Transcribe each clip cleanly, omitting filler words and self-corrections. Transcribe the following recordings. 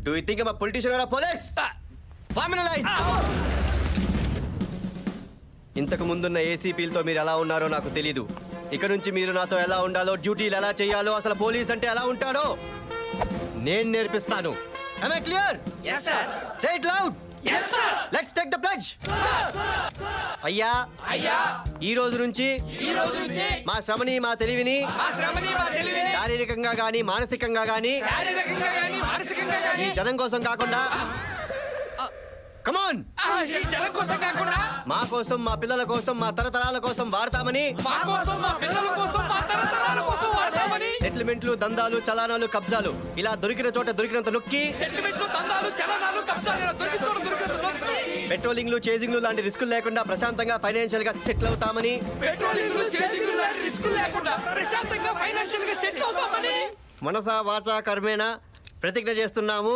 Do you think I am a politician or a police? Form in line. ఇంతకు ముందున్న ఏసీపీలతో మీరు ఎలా ఉన్నారో నాకు తెలీదు. ఇక నుంచి మీరు నాతో ఎలా ఉండాలో, డ్యూటీలు ఎలా చేయాలో, అసలు పోలీస్ అంటే ఎలా ఉంటారో నేను నేర్పిస్తాను. Am I clear? Yes, sir. Say it loud. Yes, sir. Let's take the pledge. అయ్యా ఈ రోజు నుంచి మా శ్రమని మా తెలివిని శారీరకంగా గానీ మానసికంగా గానీ ఈ జనం కోసం కాకుండా కమాన్ మా కోసం, మా పిల్లల కోసం, మా తరతరాల కోసం వాడతామని సెటిల్మెంట్లు, దందాలు, చలానాలు, కబ్జాలు ఇలా దొరికిన చోట దొరికినంత నొక్కి పెట్రోలింగ్లు, చేజింగ్లు లాంటి రిస్కులు లేకుండా ప్రశాంతంగా ఫైనాన్షియల్ గా సెటిల్ అవుతామని మనసా వాచా కర్మేణ ప్రతిజ్ఞ చేస్తున్నాము.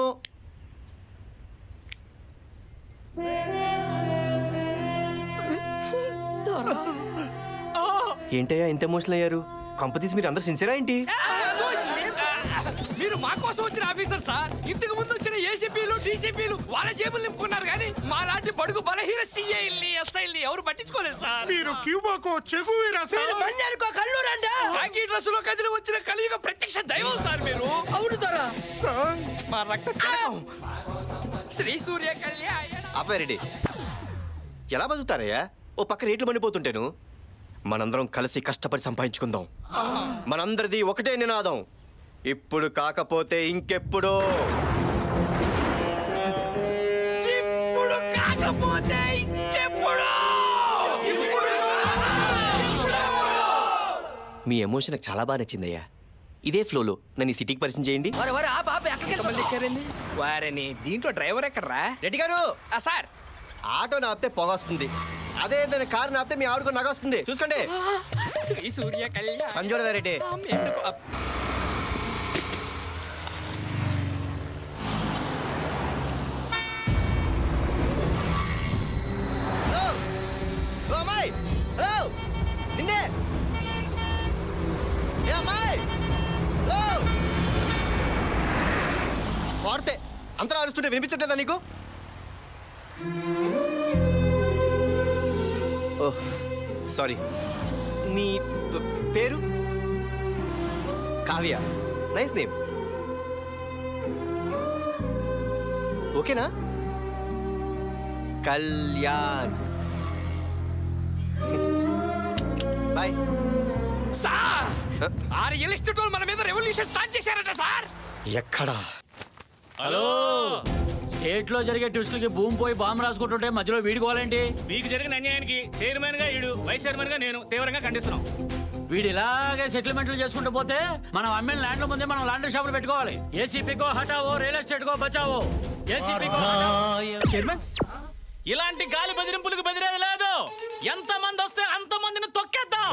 ఏంటయ్యా ఇంత ఎమోషనల్ అయ్యారు? కంపెనీస్ మీరు అందరు సిన్సియరా ఏంటి? మీరు మా కోసం వచ్చిన ఆఫీసర్ సార్. ఇంతకు ముందు వచ్చిన ఏసీపీలు, డీసీపీలు వాళ్ళ జేబులు నింపుకున్నారు కానీ మా లాంటి బడుగు బలహీన సీఐల్ని, ఎస్ఐల్ని ఎవరు పట్టించుకోలేదు సార్. మీరు క్యూబాకో చెగువీరా సార్. బంజారుకో కల్లూరంట. కాకి డ్రెస్ లో కదిలి వచ్చిన కలియుగ ప్రత్యక్ష దైవం సార్ మీరు. అవును తరా సార్. మా రక్త కణం శ్రీ సూర్య కళ్యాణ. ఆపారెడ్డి ఎలా బతుకుతారయ్యా? ఓ పక్క రేట్లు మండిపోతుంటేను. మనందరం కలిసి కష్టపడి సంపాదించుకుందాం. మనందరిది ఒకటే నినాదం, ఇప్పుడు కాకపోతే ఇంకెప్పుడు. ఇప్పుడు కాకపోతే ఇంకెప్పుడు. మీ ఎమోషన్ నాకు చాలా బాగా నచ్చిందయ్యా. ఇదే ఫ్లోలో నన్ను ఈ సిటీకి పరిచయం చేయండి. వారని దీంట్లో డ్రైవర్ ఎక్కడరా? రెడ్డి గారు సార్ ఆటో నాపితే పొగ వస్తుంది, అదే ఏదైనా కారు నాపితే మీ ఆవిడకు నగ వస్తుంది. చూసుకోండి. శ్రీ సూర్య కళ్యాణ. సంజోడ రెడ్డి వాడితే అంతలా అరుస్తుంటే వినిపించట్లేదా నీకు? Oh sorry. నీ పేరు? కావ్య. Nice name. ఓకేనా? కళ్యాణ్. బాయ్. సార్ ఆ రియల్ ఎస్టేట్ వాళ్ళు మన మీద రెవల్యూషన్ స్టార్ట్ చేశారట సార్. ఎక్కడా? హలో, స్టేట్ లో జరిగే ట్విస్టులకి భూమి పోయి బాంబు రాసుకుంటుంటే మధ్యలో వీడుకోవాలేంటి? మీకు జరిగిన అన్యాయానికి చైర్మన్ గా ఈడు, వైస్ చైర్మన్ గా నేను తీవ్రంగా ఖండిస్తున్నాం. వీడు ఇలాగే సెటిల్మెంట్లు చేసుకుంటూ పోతే మనం అమ్మిన ల్యాండ్ ముందే మనం లాండ్రీ షాపులు పెట్టుకోవాలి. ఏసీపీకో హటావో, రియల్ ఎస్టేట్ కో బచావో. ఏసీపీకో చైర్మన్, ఇలాంటి గాలి బెదిరింపులకు బెదిరేది లేదు. ఎంత మంది వస్తే అంత మందిని తొక్కేద్దాం.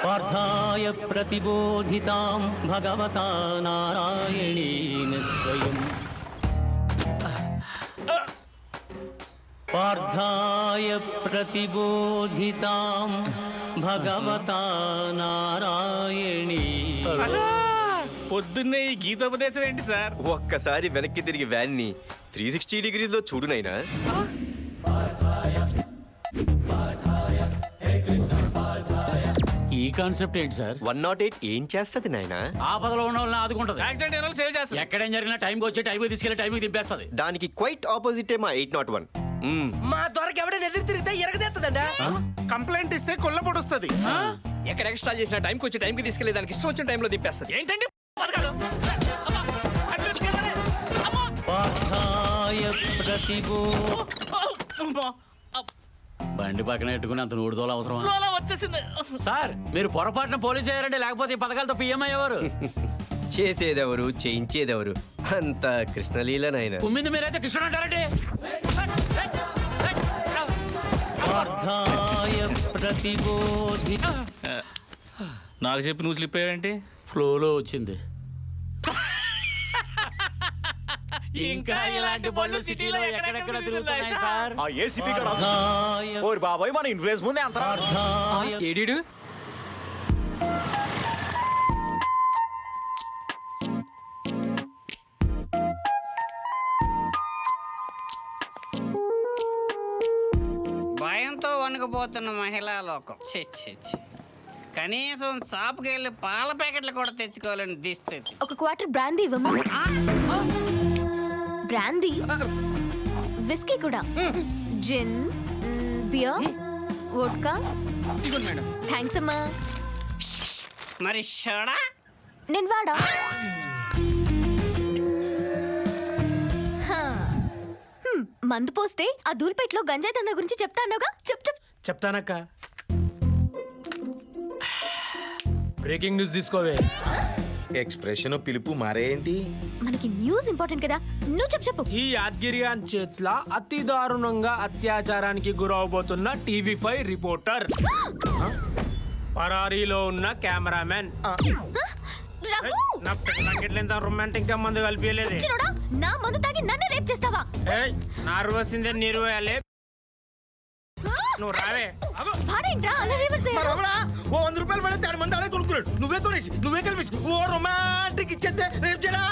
పార్థాయ ప్రతిబోధితాం భగవతా నారాయణేన స్వయం. పార్థాయ ప్రతిబోధితాం భగవతా నారాయణేన. పొద్దున్నే ఈ గీతోపదేశం ఏంటి సార్? ఒక్కసారి వెనక్కి తిరిగి వ్యాన్ని 360 డిగ్రీలో చూడు నైనా. ఈ కాన్సెప్ట్ ఏంటి సార్? 108 ఏం చేస్తది నాయనా? ఆపదలో ఉన్న వాళ్ళని ఆదుకుంటది. యాక్సిడెంట్ అయిన వాళ్ళు సేవ్ చేస్తారు. ఎక్కడేం జరిగినా టైంకి వచ్చి టైంకి తీసుకెళ్లి టైంకి దింపేస్తుంది. దానికి క్వైట్ ఆపోజిటే మా 801. మా దొరకి ఎవడైనా ఎదురు తిరిగితే ఎరగదేస్తుందంట. కంప్లైంట్ ఇస్తే కొల్ల పొడుస్తుంది. ఎక్కడ ఎక్స్ట్రా చేసిన టైంకి వచ్చి టైంకి తీసుకెళ్లి దానికి ఇష్టం వచ్చిన టైంలో దింపేస్తుంది. ఏంటండి పథకాలు? పార్థాయ ప్రతిబో. బండి పక్కన పెట్టుకుని అంత నూడుదోలు అవసరం ఫ్లోలో వచ్చేసింది సార్? మీరు పొరపాటున పోలీసు అయ్యారండి, లేకపోతే ఈ పథకాలతో పిఎం అయ్యేవారు. చేసేదెవరు, చేయించేదెవరు? అంత కృష్ణలీల నాయన. కుమ్మింది మీరైతే కృష్ణుడు అంటారండి. పార్థాయ ప్రతిబోధి. నాకు చెప్పి నువ్వు స్లిప్ అయ్యావేంటి? ఫ్లోలో వచ్చింది. ఇంకా ఇలాంటి బళ్ళు సిటీలో ఎక్కడెక్కడ తిరుగుతున్నాయి సార్? ఆ ఏసీపీ ఓరి బాబాయ్, మన ఇన్ఫ్లుయెన్స్ ముందే అంత. ఏడీడు దిగజారిపోతున్న మహిళా లోకం ఛీ, ఛీ, ఛీ. కనీసం షాప్కి వెళ్ళి పాల ప్యాకెట్లు కూడా తెచ్చుకోవాలని దిస్తుంది ఒక క్వార్టర్ బ్రాందీ ఇవ్వమ్మా. బ్రాందీ, విస్కీ కూడా, జిన్, బియర్, వోడ్కా. థ్యాంక్స్ అమ్మా. మరి షోడా నేను వాడా. హా. మందు పోస్తే ఆ దూల్పేటలో గంజాయి దందా గురించి చెప్తానుగా. చెప్. చెప్తానక్క. బ్రేకింగ్ న్యూస్ తీసుకోవే. ఎక్స్ప్రెషన్ పిలుపు మారేంటి? మనకి న్యూస్ ఇంపార్టెంట్ కదా, నువ్వు చెప్పు. ఈ యాద్గిరియాన్ చేట్ల అతి దారుణంగా అత్యాచారానికి గురవబోతున్న టీవీ5 రిపోర్టర్, పరారీలో ఉన్న కెమెరామెన్. రఘు! నా పిల్లకిట్లేంత రొమాంటిక్ గా మందు కలిపియలేదు. చిన్నోడా, నా మందు తాగి నన్ను రేప్ చేస్తావా? నార్వసిందే నిర్వయాలే. నువ్వు రావే. వాడేంట్రా అలా రివర్స్ మరి అవునా? ఓ 100 రూపాయలు పడితే 6 మంది ఆడే కొనుక్కున్నాడు. నువ్వే కొనేసి నువ్వే కలిపి ఓ రొమాంటిక్ ఇచ్చేస్తే రేపు చేయడా?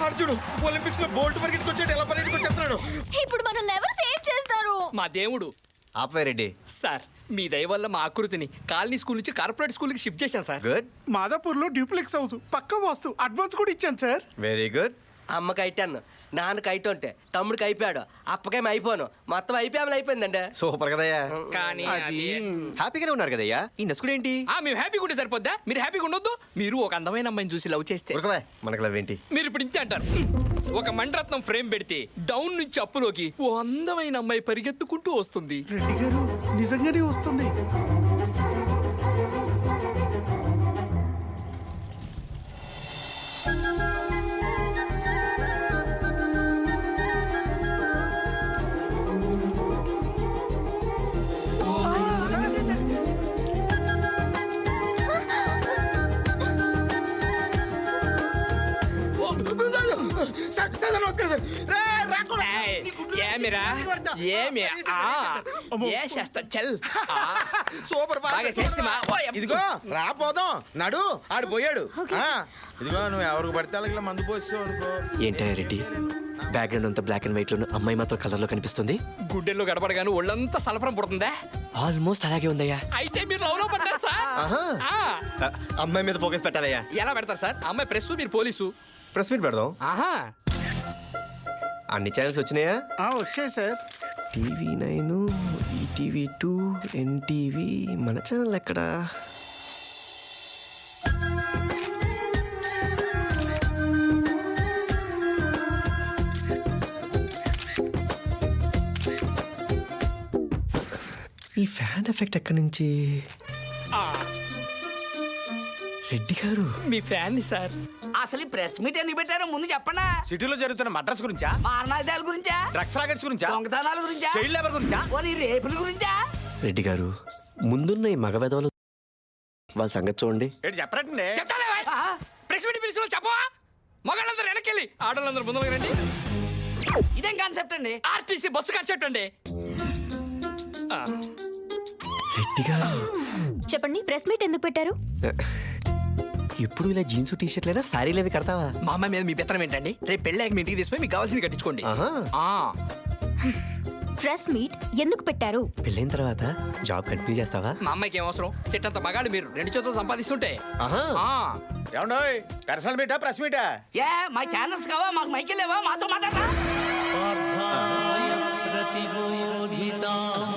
అర్జుడు ఒలింపిక్స్ లో బోల్ట్ పరిగెట్టుకు వచ్చాడు, ఎలా పరిగెట్టుకు వచ్చేస్తున్నాడు. ఇప్పుడు మనల్ని ఎవరు సేవ్ చేస్తారు? మా దేవుడు. ఆపే రెడ్డి. సార్ మీ దయ వల్ల మా ఆకృతిని కాలనీ స్కూల్ నుంచి కార్పొరేట్ స్కూల్ కి షిఫ్ట్ చేశాను సార్. గుడ్, మాదాపూర్లో డ్యూప్లెక్స్ హౌస్ పక్క వాస్తు అడ్వాన్స్ కూడా ఇచ్చాను సార్. Very good. అమ్మకి అయిటాను, నాన్నకి అయితుంటే తమ్ముడికి అయిపోయాడు, అప్పకేమి అయిపోను, మొత్తం అయిపోయిందండి. సూపర్ కదయ్యా. కానీ అది హ్యాపీగానే ఉన్నారు కదయ్యా. ఈ నసుకుడు ఏంటి? మేము హ్యాపీగా ఉంటే సరిపోద్దా? మీరు హ్యాపీగా ఉండొద్దు. మీరు ఒక అందమైన అమ్మాయిని చూసి లవ్ చేస్తే ఉరకవే, మనకు లవ్ ఏంటి? మీరు ఇప్పుడు ఇంతే అంటారు. ఒక మండరత్నం ఫ్రేమ్ పెడితే డౌన్ నుంచి అప్పులోకి ఓ అందమైన అమ్మాయి పరిగెత్తుకుంటూ వస్తుంది. రెడ్డి గారు నిజంగానే వస్తుంది. సార్, సార్, నమస్కారం సార్. రే, రాకుండా. ఏమిరా ఏమి చేస్తా చల్. సూపర్ బాగా చేస్తామా? ఇదిగో రాపోదాం నడు, ఆడు పోయాడు. ఇదిగో నువ్వు ఎవరికి పడితే వాళ్ళకి మందు పోసావు అనుకో. ఏంటయ్యా రెడ్డి, బ్యాక్గ్రౌండ్ అంతా బ్లాక్ అండ్ వైట్ లో, అమ్మాయి మాత్రం కలర్ లో కనిపిస్తుంది. గుడ్డెల్లో గడపడగాను ఒళ్ళంతా సలపరం పుడుతుందా? ఆల్మోస్ట్ అలాగే ఉందయ్యా. అయితే మీరు లవ్ లో పడ్డారు సార్. ఆహా. ఆ. అమ్మాయి మీద ఫోకస్ పెట్టాలయ్యా. ఎలా పెడతారు సార్? అమ్మాయి ప్రెస్, మీరు పోలీసు. ప్రెస్ మీట్ పెడదాం. ఆహా. అన్ని ఛానల్స్ వచ్చినాయా? వచ్చాయి సార్. TV9, ETV2, NTV. మన ఛానల్ ఎక్కడా? ఈ ఫ్యాన్ ఎఫెక్ట్ ఎక్కడి నుంచి? రెడ్డి గారు, మీ ఫ్యాన్ సార్. అసలు ఈ ప్రెస్ మీట్ ఎందుకు పెట్టారో ముందు చెప్పండా. సిటీలో జరుగుతున్న మడ్రస్ గురించా, మారణాదాల గురించా, డ్రగ్స్ రాకెట్స్ గురించా, దొంగతనాల గురించా, చైల్డ్ లేబర్ గురించా, పోనీ రేపుల గురించా? రెడ్డి గారు, ముందున్న ఈ మగ వెధవలు వాళ్ళ సంగతి చూడండి. ఏంటి చెప్పరండి. చెప్తాలే ప్రెస్ మీట్ పిలిచిన చెప్పవా? మగాళ్ళందరూ వెనకెళ్ళి ఆడవాళ్ళందరూ ముందుకు రండి. ఇదేం కాన్సెప్ట్ అండి? ఆర్టీసీ బస్సు కాన్సెప్ట్ అండి. రెడ్డి గారు, చెప్పండి, ప్రెస్ మీట్ ఎందుకు పెట్టారు? ఎప్పుడు ఇలా జీన్స్ టీ షర్ట్లైనా శారీలు అవి కడతావా? మా అమ్మాయి మీద మీ పెత్తనం ఏంటండి? రేపు పెళ్ళాక మీ ఇంటికి తీసుకుని మీకు కావాల్సింది కట్టించుకోండి. ఆహా. ప్రెస్ మీట్ ఎందుకు పెట్టారు? పెళ్ళైన తర్వాత జాబ్ కంటిన్యూ చేస్తావా? మా అమ్మాయికి ఏం అవసరం? చెట్టంత మగాళ్ళు మీరు 2 చేతులు సంపాదిస్తుంటే. ఆహా. ఏమండోయ్, పర్సనల్ మీటా ప్రెస్ మీటా? ఏ మా ఛానల్స్ కావా, మాకు మైకిల్ లేవా, మాతో మాట్లాడరా?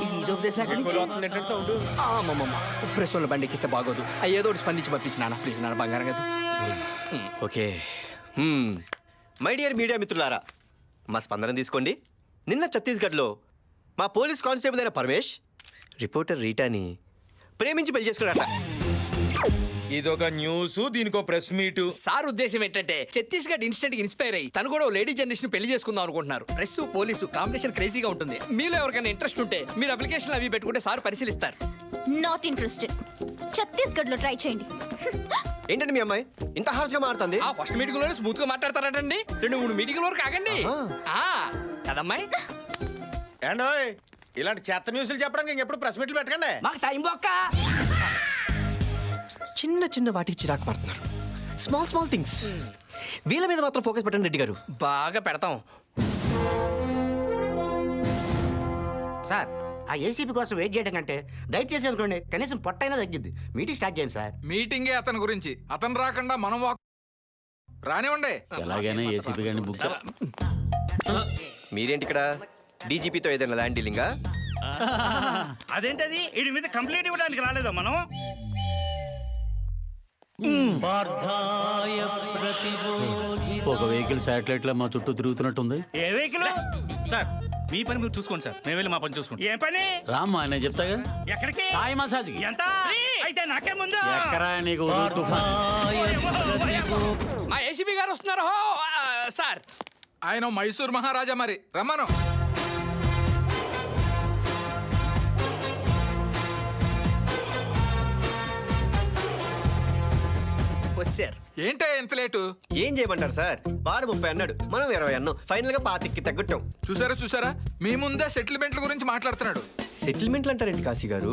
ఇది ఇదోపదేశం ఎక్కడి నుంచి? ప్రెస్ వాళ్ళ బండి ఎక్కిస్తే బాగోదు. ఏదో ఒకటి స్పందించి పంపించి నాన్న ప్లీజ్, నాన్న బంగారం కదా. ఓకే. మై డియర్ మీడియా మిత్రులారా, మా స్పందన తీసుకోండి. నిన్న ఛత్తీస్గఢ్లో మా పోలీస్ కానిస్టేబుల్ అయిన పరమేష్ రిపోర్టర్ రీటాని ప్రేమించి పెళ్లి చేసుకున్నాడట. ఇదొక న్యూస్, దీనికో ప్రెస్ మీట్. సార్ ఉద్దేశం ఏంటంటే ఛత్తీస్గఢ్ ఇన్స్టెంట్ కి ఇన్స్పైర్ అయ్యి తను కూడా లేడీ జనరేషన్ పెళ్లి చేసుకుందాం అనుకుంటున్నారు. ప్రెస్ పోలీసు కాంబినేషన్ క్రేజీగా ఉంటుంది. మీలో ఎవరికైనా ఇంట్రెస్ట్ ఉంటే మీరు అప్లికేషన్ అవి పెట్టుకుంటే సార్ పరిశీలిస్తారు. Not interested. ఛత్తీస్గఢ్ లో ట్రై చేయండి. ఏంటండి మీ అమ్మాయి ఇంత హార్ష్గా మారుతుంది? ఆ ఫస్ట్ మీటింగ్ లోనే స్మూత్ గా మాట్లాడతారటండి. 2-3 మీటింగ్ వరకు ఆగండి. కదమ్మాయి? ఏండోయ్, ఇలాంటి చెత్త న్యూస్లు చెప్పడానికి ఇంకెప్పుడు ప్రెస్ మీట్లు పెట్టకండి. మాకు టైం బొక్క. చిన్న చిన్న వాటికి చిరాకు పడుతున్నారు. Small things. వీళ్ళ మీద మాత్రం ఫోకస్ పెట్టండి రెడ్డి గారు. బాగా పెడతాం సార్ ఆ ఏసీపీ కోసం వెయిట్ చేయడం కంటే డైట్ చేసి అనుకోండి కనీసం పొట్టైనా తగ్గిద్ది. మీటింగ్ స్టార్ట్ చేయండి సార్. మీటింగే అతని గురించి, అతను రాకుండా మనం రానివ్వండి. ఎలాగైనా ఏసీపీ గారిని బుక్ మీరేంటి ఇక్కడ డీజీపీతో ఏదైనా ల్యాండ్ డీలింగా? అదేంటది వీడి మీద కంప్లైంట్ ఇవ్వడానికి రాలేదా మనం? పార్థాయ ప్రతిబోధి ఒక వెహికల్ శాటిలైట్ లో మా చుట్టూ తిరుగుతున్నట్టుంది. ఏ వెహికల్? సార్ మీ పని మీరు చూసుకోండి సార్, మేము వెళ్ళి మా పని చూసుకుంటాం. ఏం పని? రామ్మా నేను చెప్తాగా. ఎక్కడికి? థాయ్ మసాజ్ కి. ఎంత? అయితే నాకే ముందు. ఎక్కరా నీకు ఉదురు తుఫాన్. మా ఏసీపీ గారు వస్తున్నారు. హో సార్, ఆయన మైసూర్ మహారాజా, మరి రమ్మను. వచ్చారు. ఏంటే ఎంత లేటు? ఏం చేయమంటారు సార్? వాడు 30 అన్నాడు, మనం 20 అన్నాం. ఫైనల్ గా 25కి తగ్గట్టాం. చూసారా మీ ముందే సెటిల్మెంట్ల గురించి మాట్లాడుతున్నాడు. సెటిల్మెంట్లు అంటారేంటి కాశీ గారు?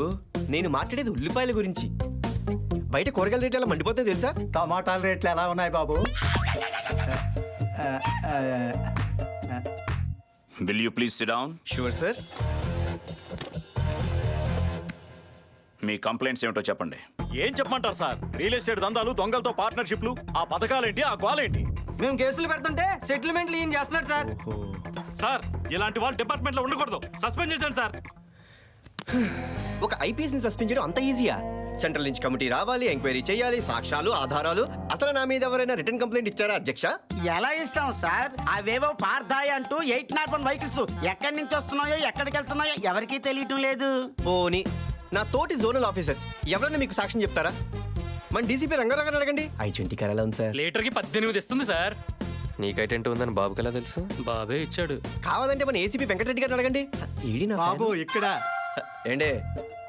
నేను మాట్లాడేది ఉల్లిపాయల గురించి. బయట కూరగాయల రేట్లు ఎలా మండిపోతాయి తెలుసా? టమాటాల రేట్లు ఎలా ఉన్నాయి బాబు? Will you please sit down? Sure sir. Me complaints ఏమిటో చెప్పండి. ఏం చెప్పమంటారు సార్? రియల్ ఎస్టేట్ దందాలు, దొంగలతో పార్ట్నర్షిప్లు, ఆ పథకాలేంటి, ఆ గోలేంటి? మేము కేసులు పెడుతుంటే సెటిల్మెంట్లు ఏం చేస్తున్నాడు సార్. సార్ ఇలాంటి వాళ్ళు డిపార్ట్మెంట్ లో ఉండకూడదు, సస్పెండ్ చేశాను సార్. ఒక ఐపీఎస్ ని సస్పెండ్ చేయడం అంత ఈజీయా? సెంట్రల్ నుంచి కమిటీ రావాలి, ఎంక్వైరీ చేయాలి, సాక్ష్యాలు, ఆధారాలు. అసలు నా మీద ఎవరైనా రిటర్న్ కంప్లైంట్ ఇచ్చారా అధ్యక్ష? ఎలా ఇస్తాం సార్? అవేవో పార్థాయి అంటూ 801 వెహికల్స్ ఎక్కడి నుంచి వస్తున్నాయో ఎక్కడికి వెళ్తున్నాయో ఎవరికీ తెలియటం లేదు. పోనీ నా తోటి జోనల్ ఆఫీసర్ ఎవరైనా మీకు సాక్ష్యం చెప్తారా? మన డీసీపీ రంగారావు అడగండి. I-20 కార్ ఎలా ఉంది సార్? లీటర్ కి 18 ఇస్తుంది సార్. నీకైటెంట్ ఉందని బాబుకి ఎలా తెలుసు? బాబే ఇచ్చాడు. కావాలంటే మన ఏసీపీ వెంకటరెడ్డి గారిని అడగండి. ఈడి నా బాబు ఫ్యాన్. ఇక్కడ ఏండే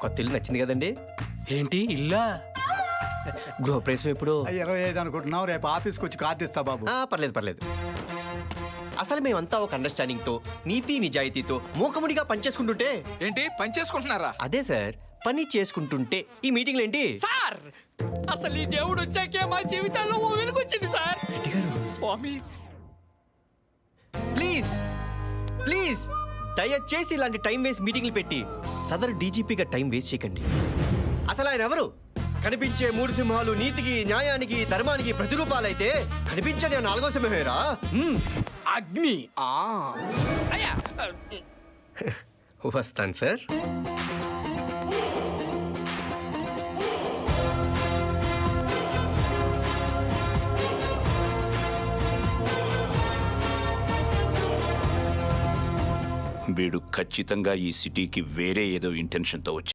కొత్త ఇల్లు నచ్చింది కదండి? ఏంటి ఇల్లా? గృహప్రవేశం ఎప్పుడు? 25 అనుకుంటున్నావు, రేపు ఆఫీస్కి వచ్చి కార్డు ఇస్తా బాబు. పర్లేదు. అసలు మేమంతా ఒక అండర్స్టాండింగ్ తో, నీతి నిజాయితీతో మూకముడిగా పనిచేసుకుంటుంటే. ఏంటి పని చేసుకుంటున్నారా? అదే సార్, పని చేసుకుంటుంటే ఈ మీటింగ్లు ఏంటి సార్ అసలు ఈ దేవుడు వచ్చాకే మా జీవితాల్లో ఓ వెలుగొచ్చింది సార్. స్వామి ప్లీజ్ దయచేసి ఇలాంటి టైం వేస్ట్ మీటింగ్లు పెట్టి సదరు డీజీపీగా టైం వేస్ట్ చేయకండి. అసలు ఆయన ఎవరు? కనిపించే 3 సింహాలు నీతికి, న్యాయానికి, ధర్మానికి ప్రతిరూపాలైతే కనిపించని 4వ సింహమేరా? అగ్ని. అయ్యా వస్తాను సార్. వీడు ఖచ్చితంగా ఈ సిటీకి వేరే ఏదో ఇంటెన్షన్తో వచ్చి